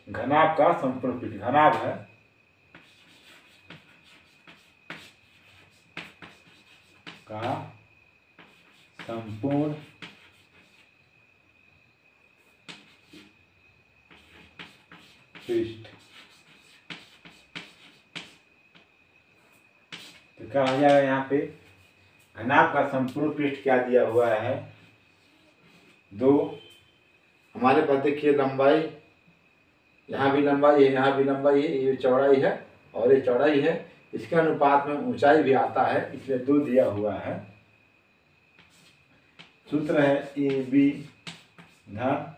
घनाभ का संपूर्ण पृष्ठ, घनाभ है का संपूर्ण पृष्ठ। तो क्या हो जाएगा, यहाँ पे घनाभ का संपूर्ण पृष्ठ क्या दिया हुआ है, 2। हमारे पास देखिए लंबाई, यहाँ भी लंबाई है, यहाँ भी लंबाई है, ये चौड़ाई है और ये चौड़ाई है, इसके अनुपात में ऊंचाई भी आता है, इसलिए 2 दिया हुआ है। सूत्र है ए बी धन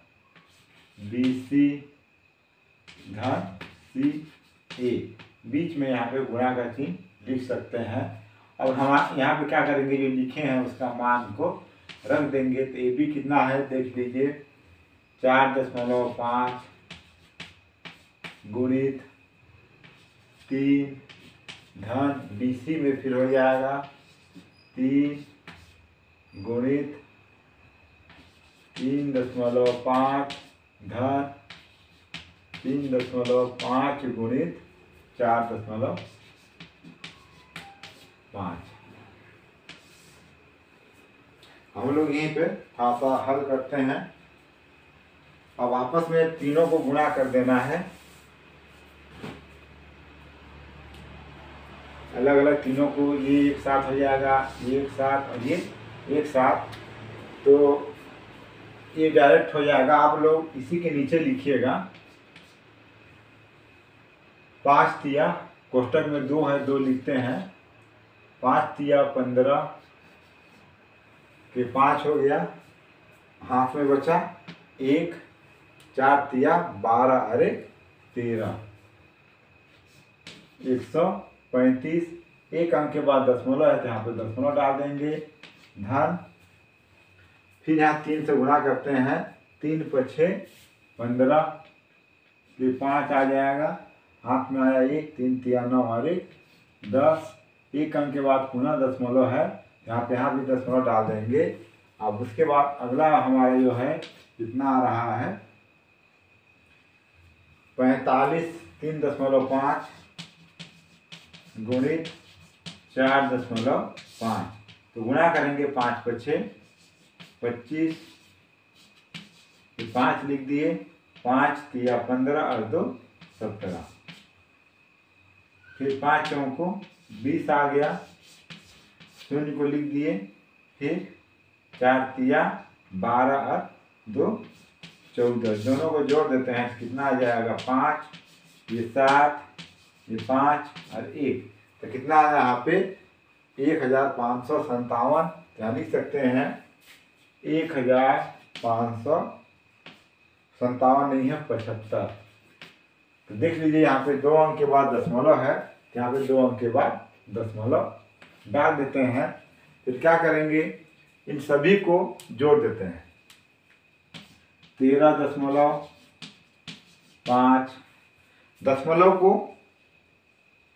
बी सी धन सी ए, बीच में यहाँ पे गुणा का चिन्ह लिख सकते हैं। और हम यहाँ पे क्या करेंगे, जो लिखे हैं उसका मान को रख देंगे। तो ए बी कितना है देख लीजिए, 4.5 गुणित 3 धन बी सी में फिर हो जाएगा 3 गुणित 3.5 धन 3.5 गुणित 4.5। हम लोग यहीं पे थोड़ा सा हल करते हैं। अब आपस में तीनों को गुणा कर देना है, अलग अलग तीनों को, ये एक साथ हो जाएगा, ये एक साथ और ये एक साथ, तो ये डायरेक्ट हो जाएगा। आप लोग इसी के नीचे लिखिएगा 5 तिया, कोष्टक में 2 है, 2 लिखते हैं, 5 तिया 15 के 5 हो गया, हाथ में बचा 1, 4 तिया 12 अरे 13, 135। एक अंक के बाद दशमलव है तो यहाँ पे दशमलव डाल देंगे, धन, फिर यहाँ 3 से गुणा करते हैं, 3 × 6 15 के 5 आ जाएगा, हाथ में आया 1, 3 तिया 9 और 1 10। एक अंक के बाद पुनः दशमलव है, यहाँ भी दशमलव डाल देंगे। अब उसके बाद अगला हमारा जो है कितना आ रहा है, 45, 3.5 गुणित 4.5, तो गुणा करेंगे 5 पछे 25, 5 लिख दिए, 5 तिया 15 और 2 17, फिर 5 चौको 20 आ गया, शून्य को लिख दिए, फिर 4 तिया 12 और 2 14, दोनों को जोड़ देते हैं, कितना आ जाएगा 5, ये 7, ये 5 और 1, तो कितना आया यहाँ पे 1557, यहाँ लिख सकते हैं 1557 नहीं है 75। तो देख लीजिए यहाँ पे 2 अंक के बाद दशमलव है, यहाँ पे 2 अंक के बाद दशमलव डाल देते हैं। फिर क्या करेंगे, इन सभी को जोड़ देते हैं, 13.5,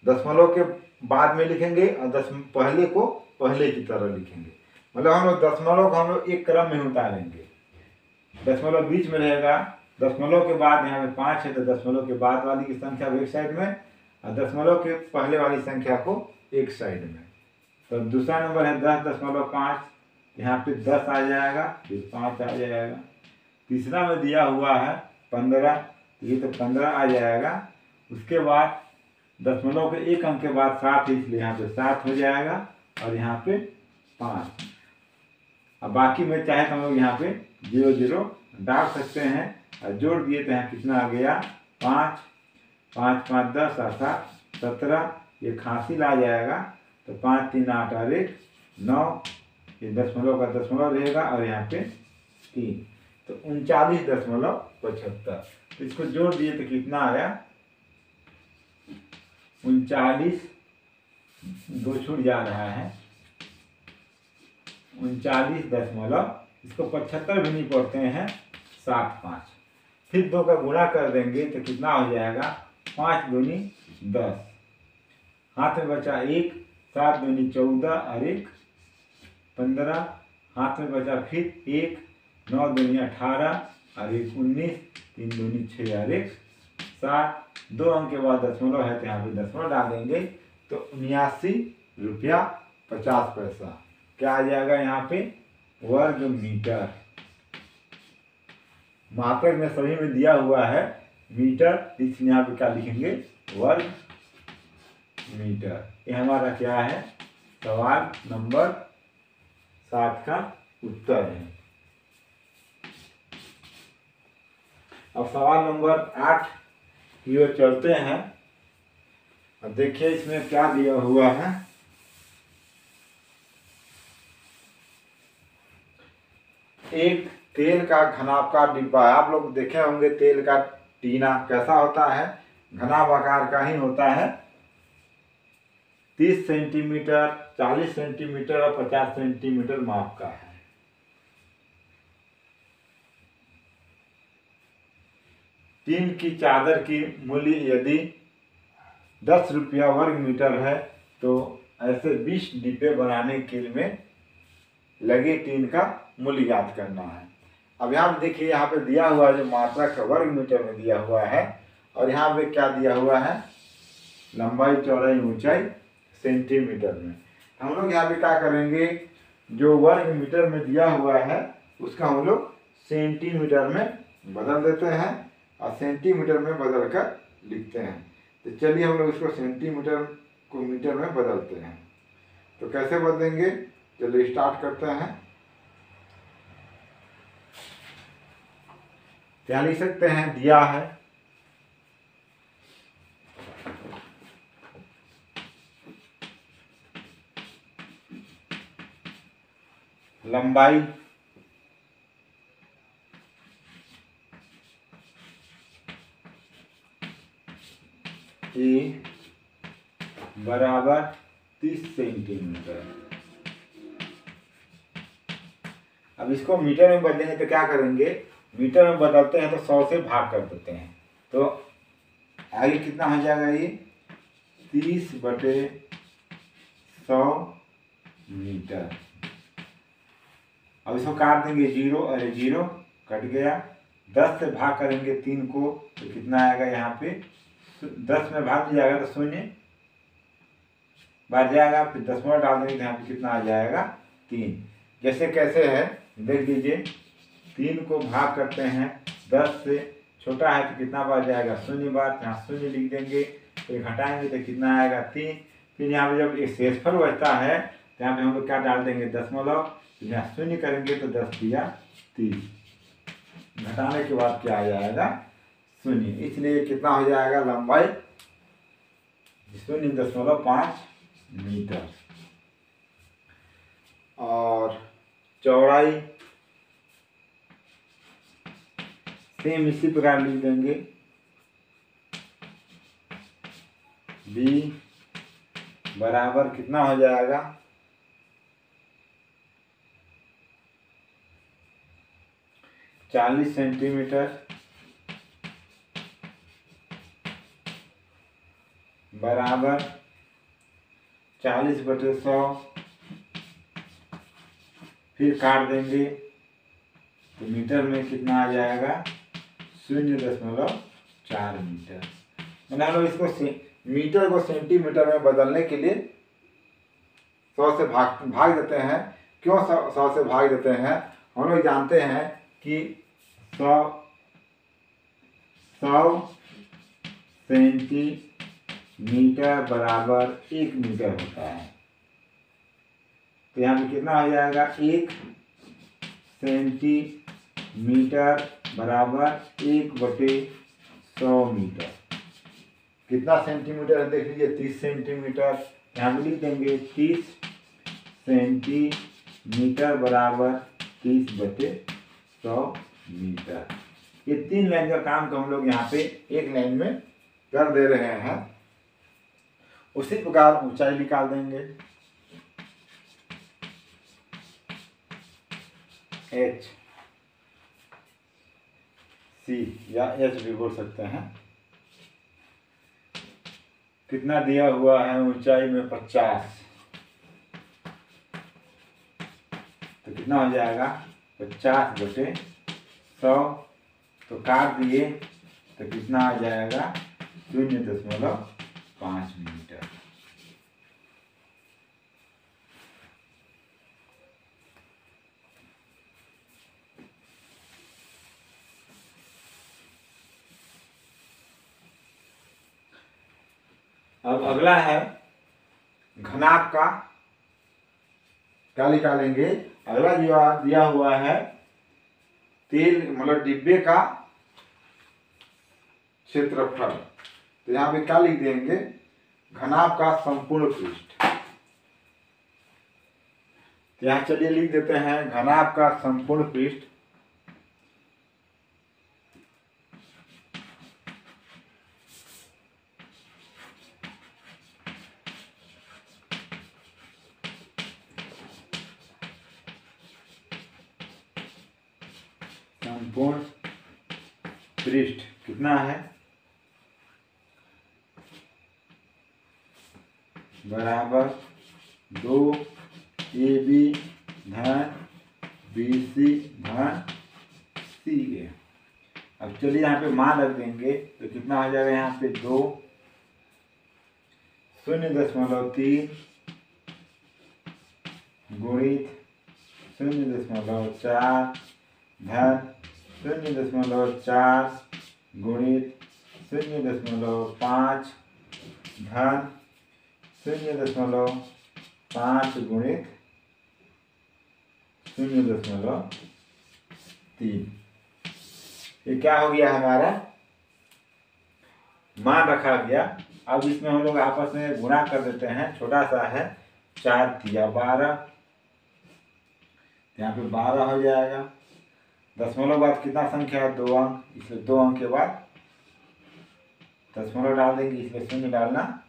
दशमलव के बाद में लिखेंगे और पहले को पहले की तरह लिखेंगे, मतलब हम लोग दशमलव को हम लोग एक क्रम में उतारेंगे, दशमलव बीच में रहेगा, दशमलव के बाद यहाँ पे 5 है तो दशमलव के बाद वाली की संख्या को एक साइड में और दशमलव के पहले वाली संख्या को एक साइड में। तो दूसरा नंबर है 10.5, यहाँ पे 10 आ जाएगा, फिर 5 आ जाएगा। तीसरा में दिया हुआ है 15, तो ये तो 15 आ जाएगा। उसके बाद दशमलव के एक अंक के बाद 7 है, इसलिए यहाँ पे 7 हो जाएगा और यहाँ पे 5। अब बाकी में चाहे तो हम लोग यहाँ पे 0 0 डाल सकते हैं और जोड़ दिए तो यहाँ कितना आ गया 5, 5 5 10 और 7 17, ये खांसी ला जाएगा, तो 5 3 8 और 1 9, ये दशमलव का दशमलव रहेगा और यहाँ पे 3, तो 39.75। तो इसको जोड़ दिए तो कितना आया 39, 2 छूट जा रहा है 39 इसको 75 भी नहीं पढ़ते हैं 75। फिर 2 का गुणा कर देंगे तो कितना हो जाएगा 5 दूनी 10, हाथ में बचा 1, 7 दूनी 14 और 1 15, हाथ में बचा फिर 1, 9 दूनी 18 और 1 19, 3 दूनी 6 और 1 7, 2 अंक के बाद दशमलव है तो यहाँ पे दशमलव डाल देंगे, तो 79.50 रुपया। क्या आ जाएगा यहाँ पे वर्ग मीटर। मात्रक में सभी में दिया हुआ है मीटर, इसलिए यहाँ पे क्या लिखेंगे वर्ग मीटर। ये हमारा क्या है सवाल नंबर 7 का उत्तर है। अब सवाल नंबर 8 की ओर चलते हैं। अब देखिए इसमें क्या दिया हुआ है। एक तेल का घनाभ का डिब्बा है। आप लोग देखे होंगे तेल का टीना कैसा होता है, घनाभ आकार का ही होता है। 30 सेंटीमीटर, 40 सेंटीमीटर और 50 सेंटीमीटर माप का है। टीन की चादर की मूल्य यदि 10 रुपया वर्ग मीटर है तो ऐसे 20 डिब्बे बनाने के लिए लगे टीन का मूल्य ज्ञात करना है। अब यहाँ पे देखिए, यहाँ पे दिया हुआ जो मात्रा का वर्ग मीटर में दिया हुआ है और यहाँ पे क्या दिया हुआ है लंबाई चौड़ाई ऊंचाई सेंटीमीटर में। हम लोग यहाँ पे क्या करेंगे, जो वर्ग मीटर में दिया हुआ है उसका हम लोग सेंटीमीटर में बदल देते हैं और सेंटीमीटर में बदल कर लिखते हैं। तो चलिए हम लोग इसको सेंटीमीटर को मीटर में बदलते हैं। तो कैसे बदलेंगे, चलिए स्टार्ट करते हैं। क्या लिख सकते हैं, दिया है लंबाई ए बराबर 30 सेंटीमीटर। अब इसको मीटर में बदलेंगे तो क्या करेंगे, मीटर में बदलते हैं तो 100 से भाग कर देते हैं, तो आगे कितना हो जाएगा ये 30/100 मीटर। अब इसको काट देंगे 0, अरे 0 कट गया। 10 से भाग करेंगे 3 को तो कितना आएगा, यहाँ पे 10 में भाग जाएगा तो 0, बार जाएगा, फिर दशमलव डाल देंगे तो यहाँ पे कितना आ जाएगा 3। जैसे कैसे है देख लीजिए, 3 को भाग करते हैं 10 से, छोटा है तो कितना बार जाएगा 0 बार, यहाँ 0 लिख देंगे, फिर घटाएंगे तो कितना आएगा 3। फिर यहाँ पे जब एक शेषफल बचता है तो यहाँ पे हम लोग क्या डाल देंगे दशमलव, फिर यहाँ 0 करेंगे तो 10 दिया 30, घटाने के बाद क्या आ जाएगा 0। इसलिए कितना हो जाएगा लंबाई 0.5 मीटर और चौड़ाई सेम इसी प्रकार लिख देंगे b बराबर कितना हो जाएगा 40 सेंटीमीटर बराबर 40/100, फिर काट देंगे तो मीटर में कितना आ जाएगा 0.4 मीटर। मैंने हम लोग इसको मीटर को सेंटीमीटर में बदलने के लिए 100 से भाग देते हैं। क्यों 100 से भाग देते हैं? हम लोग जानते हैं कि 100 सेंटीमीटर बराबर 1 मीटर होता है। तो यहाँ पे कितना हो जाएगा 1 सेंटीमीटर बराबर 1/100 मीटर। कितना सेंटीमीटर है देख लीजिए 30 सेंटीमीटर। यहाँ पे लिख देंगे 30 सेंटीमीटर बराबर 30/100 मीटर। ये 3 लाइन का काम को हम लोग यहाँ पे एक लाइन में कर दे रहे हैं। उसी प्रकार ऊंचाई निकाल देंगे h c या h भी बोल सकते हैं। कितना दिया हुआ है ऊंचाई में 50, तो कितना हो जाएगा 50/100, तो काट दिए तो कितना आ जाएगा 0.5 मीटर। अब अगला है घनाभ का, क्या निकालेंगे? अगला जो दिया हुआ है तेल मतलब डिब्बे का क्षेत्रफल, तो यहाँ पे क्या लिख देंगे घनाभ का संपूर्ण पृष्ठ। तो यहाँ चलिए लिख देते हैं घनाभ का संपूर्ण पृष्ठ संपूर्ण पृष्ठ कितना है बराबर 2AB धन BC धन CA। अब चलिए यहाँ पे मान रख देंगे तो कितना हो जाएगा यहाँ पे 2 0.3 गुणित 0.4 धन 0.4 गुणित 0.5 धन 0.5 गुणित 0.3। ये क्या हो गया हमारा मान रखा गया। अब इसमें हम लोग आपस में गुणा कर देते हैं, छोटा सा है 4 तिया 12, यहाँ पे 12 हो जाएगा। दशमलव बाद कितना संख्या है 2 अंक, इसलिए 2 अंक के बाद दशमलव डाल देंगे, इसलिए 0 डालना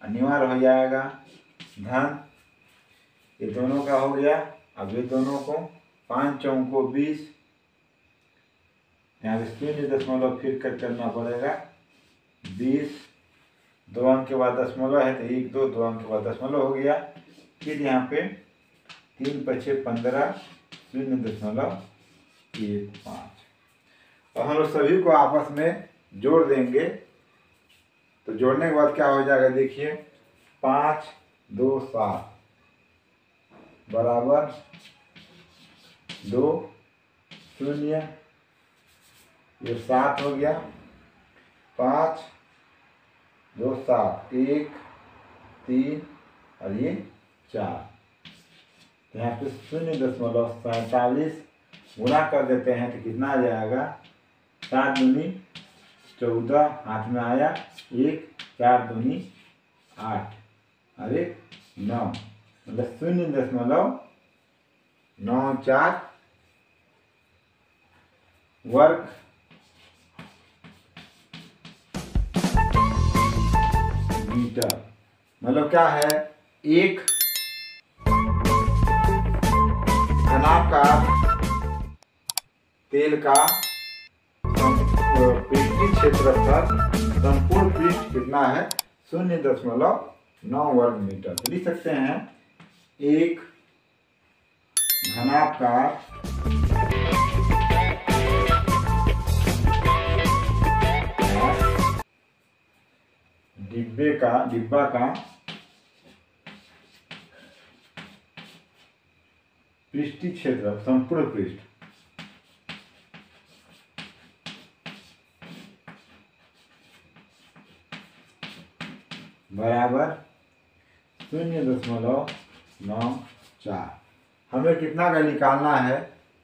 अनिवार्य हो जाएगा। धन ये दोनों का हो गया। अब ये दोनों को 5 चौको 20, यहाँ पे 0 फिर कट करना पड़ेगा 20, 2 अंक के बाद दशमलव है तो 1 2 2 अंक के बाद दशमलव हो गया। फिर यहाँ पे 3 × 5 = 15 0.15। और हम लोग सभी को आपस में जोड़ देंगे, तो जोड़ने के बाद क्या हो जाएगा देखिए 5 7 बराबर 2 0, ये 7 हो गया। 5 2 7 1 3 और ये 4। यहाँ पे 0.47 गुणा कर देते हैं तो कितना आ जाएगा? 7 दूनी 14 हाथ में आया, 1 4 दूनी 8 और 1 9, मतलब 0.94 वर्ग मीटर। मतलब क्या है? एक घनाकार तेल का पृष्ठीय क्षेत्रफल संपूर्ण पृष्ठ कितना है? 0.9 वर्ग मीटर। तो लिख सकते हैं एक घनाकार डिब्बा का पृष्ठीय क्षेत्र संपूर्ण पृष्ठ बराबर 0.94। हमें कितना का निकालना है?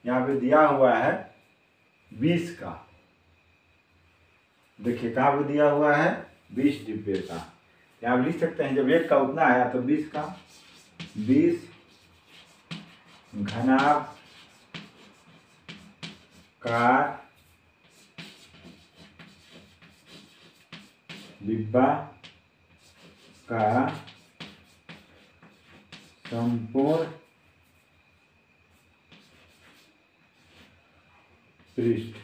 यहाँ पे दिया हुआ है 20 का। देखिए कहाँ पे दिया हुआ है? 20 डिब्बे का। यहाँ लिख सकते हैं जब एक का उतना आया तो 20 का। 20 घनाकार डिब्बा का संपूर्ण पृष्ठ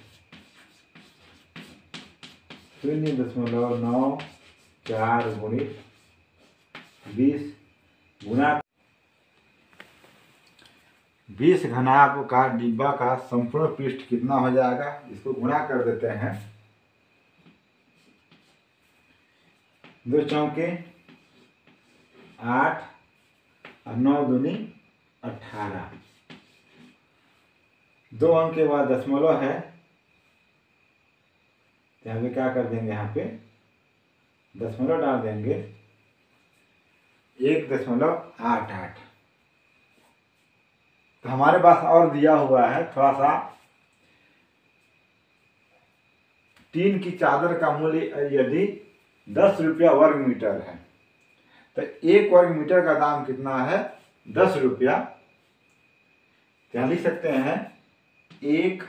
0.94 गुणित 20 गुणा 20 घनाकार डिब्बा का संपूर्ण पृष्ठ कितना हो जाएगा? इसको गुणा कर देते हैं। 2 चौके 8 और 9 दूनी 18। 2 अंक के बाद दशमलव है, यहाँ पे क्या कर देंगे? यहाँ पे दशमलव डाल देंगे 1.88। तो हमारे पास और दिया हुआ है थोड़ा सा, टीन की चादर का मूल्य यदि 10 रुपया वर्ग मीटर है तो 1 वर्ग मीटर का दाम कितना है? 10 रुपया। क्या लिख सकते हैं? 1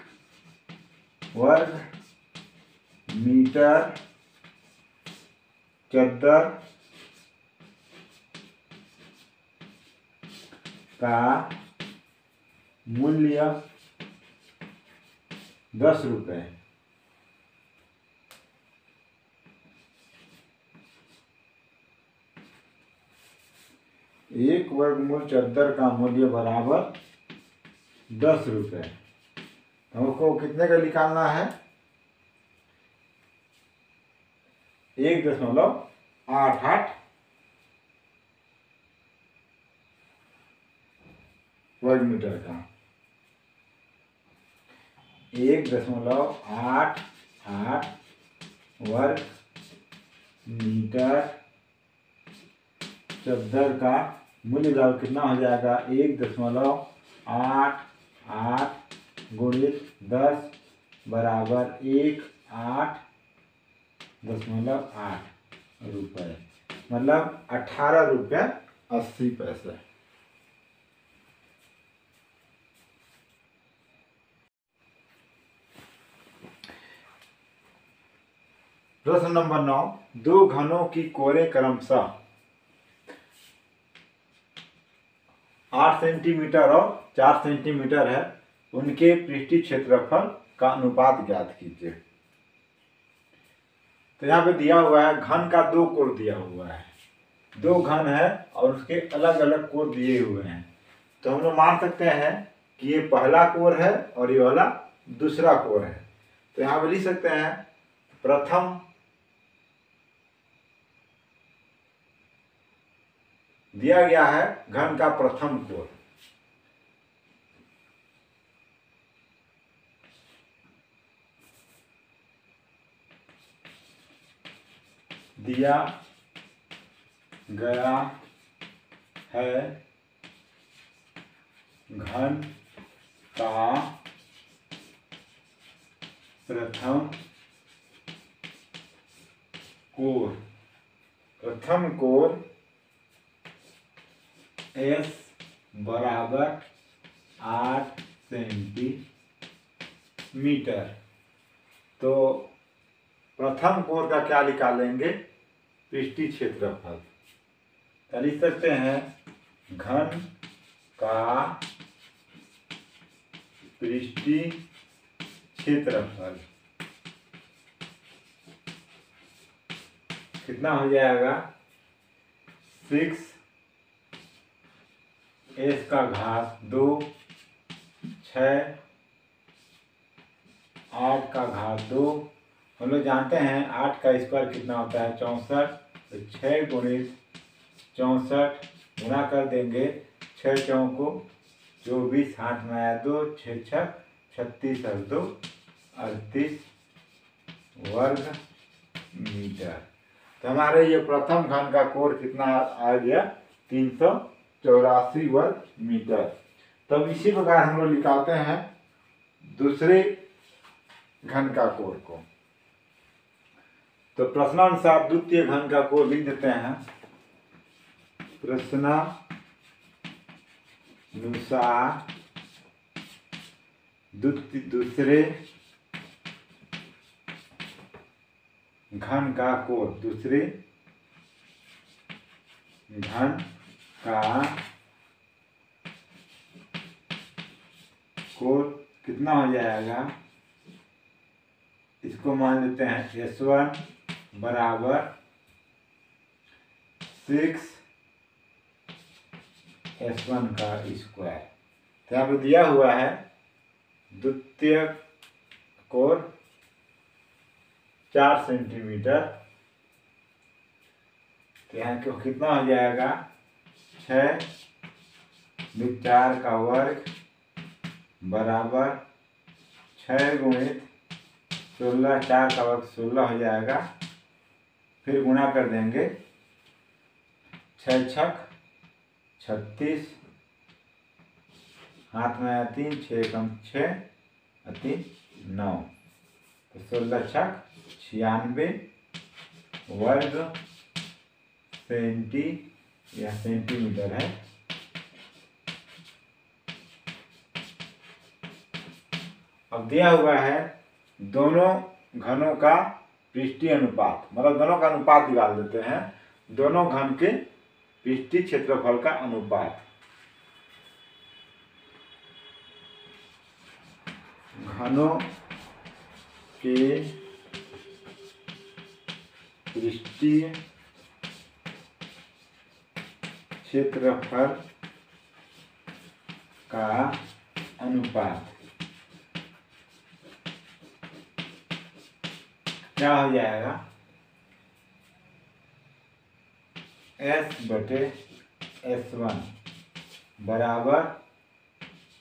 वर्ग मीटर चादर का मूल्य 10 रुपये। 1 वर्गमूल चादर का मूल्य बराबर 10 रुपये। हमको कितने का निकालना है? 1.88 वर्ग मीटर का। 1.88 वर्ग मीटर चादर का मूल्य दाम कितना हो जाएगा? 1.88 गुणित 10 बराबर 18.8 रुपये, मतलब 18 रुपया 80 पैसे। प्रश्न नंबर 9, 2 घनों की कोरें क्रमशः 8 सेंटीमीटर और 4 सेंटीमीटर है, उनके पृष्ठीय क्षेत्रफल का अनुपात ज्ञात कीजिए। तो यहाँ पे दिया हुआ है घन का 2 कोर दिया हुआ है, 2 घन है और उसके अलग अलग कोर दिए हुए हैं। तो हम लोग मान सकते हैं कि ये पहला कोर है और ये वाला दूसरा कोर है। तो यहाँ पे लिख सकते हैं प्रथम दिया गया है घन का प्रथम कोण। दिया गया है घन का प्रथम कोण। प्रथम कोण S बराबर 8 सेंटीमीटर। तो प्रथम कोण का क्या निकालेंगे? पृष्ठीय क्षेत्रफल। तो लिख सकते हैं घन का पृष्ठीय क्षेत्रफल कितना हो जाएगा? 6 का घात 2 6 8 का घात 2। हम लोग जानते हैं 8 का स्क्वायर कितना होता है? 64। तो 6 गुणित 64 गुणा कर देंगे 6 चौको 24, हाथ में आया 2, 6 छक 36 और 2 38 वर्ग मीटर। तो हमारे ये प्रथम घन का कोण कितना आ गया? 384 वर्ग मीटर। तब इसी प्रकार हम लोग निकालते हैं दूसरे घन का कोण को। तो प्रश्नानुसार द्वितीय घन का कोण लिख देते हैं। प्रश्नानुसार दूसरे घन का कोण, दूसरे घन का कोण कितना हो जाएगा? इसको मान लेते हैं S1 बराबर 6 S1 का स्क्वायर। तो यहाँ पे दिया हुआ है द्वितीय कोण 4 सेंटीमीटर। तो यहाँ को कितना हो जाएगा? 6 4 का वर्ग बराबर 6 गुणित 16, 4 का वर्ग 16 हो जाएगा। फिर गुणा कर देंगे 6 छक 36, हाथ में आया 3, 6 कम 6 और 3 9। तो 16 छक 96 वर्ग सेंटीमीटर है। अब दिया हुआ है दोनों घनों का पृष्ठीय अनुपात, मतलब दोनों का अनुपात निकाल देते हैं। दोनों घन के पृष्ठीय क्षेत्रफल का अनुपात। घनों के पृष्ठीय क्षेत्रफल का अनुपात क्या हो जाएगा? S/S1 बराबर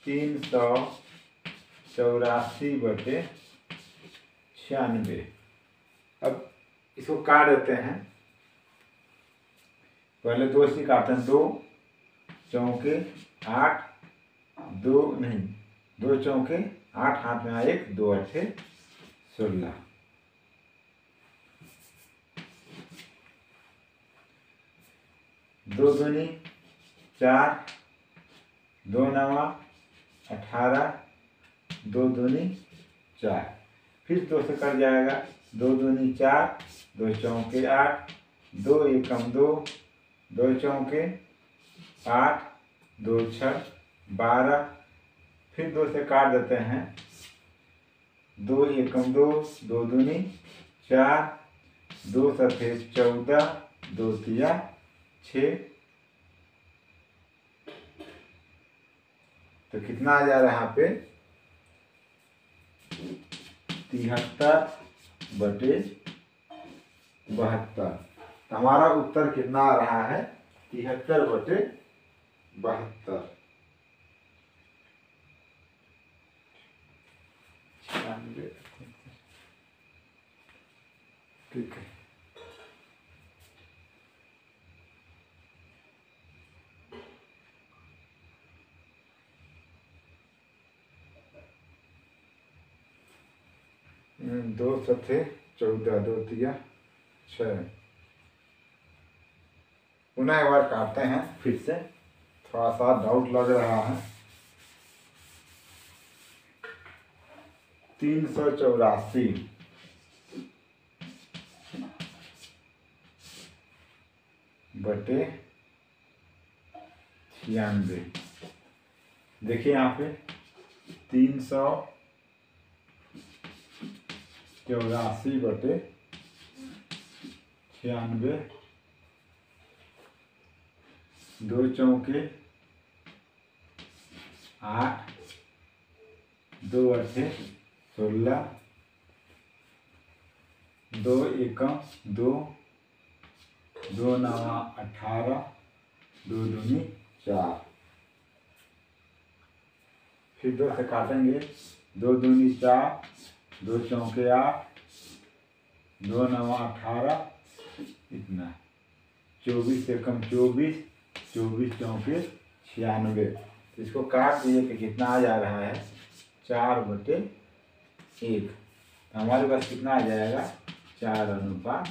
384/96। अब इसको काट देते हैं। पहले 2 से काटते हैं। 2 चौके 8, 2 नहीं 2 चौके 8, हाथ में आया 1, 2 8 16। 2 दूनी 4, 2 नवा 18, 2 दूनी 4। फिर 2 से कट जाएगा। 2 दूनी 4, 2 चौके 8, 2 एकम 2, 2 चौके 8, 2 छक 12। फिर 2 से काट देते हैं। 2 एकम 2, 2 दूनी 4, 2 सफेद 14, 2 तिया 6। तो कितना आ जा रहा है यहाँ पे? 73/72। तो हमारा उत्तर कितना आ रहा है? 73/72 96। ठीक है। दो सत्ते 14, 2 तिया 6। पुनः एक बार काटते हैं फिर से, थोड़ा सा डाउट लग रहा है। 384 बटे 96। देखिए यहाँ पे 384 बटे 96, 2 चौके 8, 2 अट्ठे 16, 2 एकम 2, 2 नवा 18, 2 दूनी 4। फिर 2 से काटेंगे, 2 दूनी 4, 2 चौके 8, 2 नवा 18, इतना 24 एकम 24, 24 चौके 96। इसको काट दिए कि कितना आ जा रहा है 4/1। हमारे पास कितना आ जाएगा 4:1।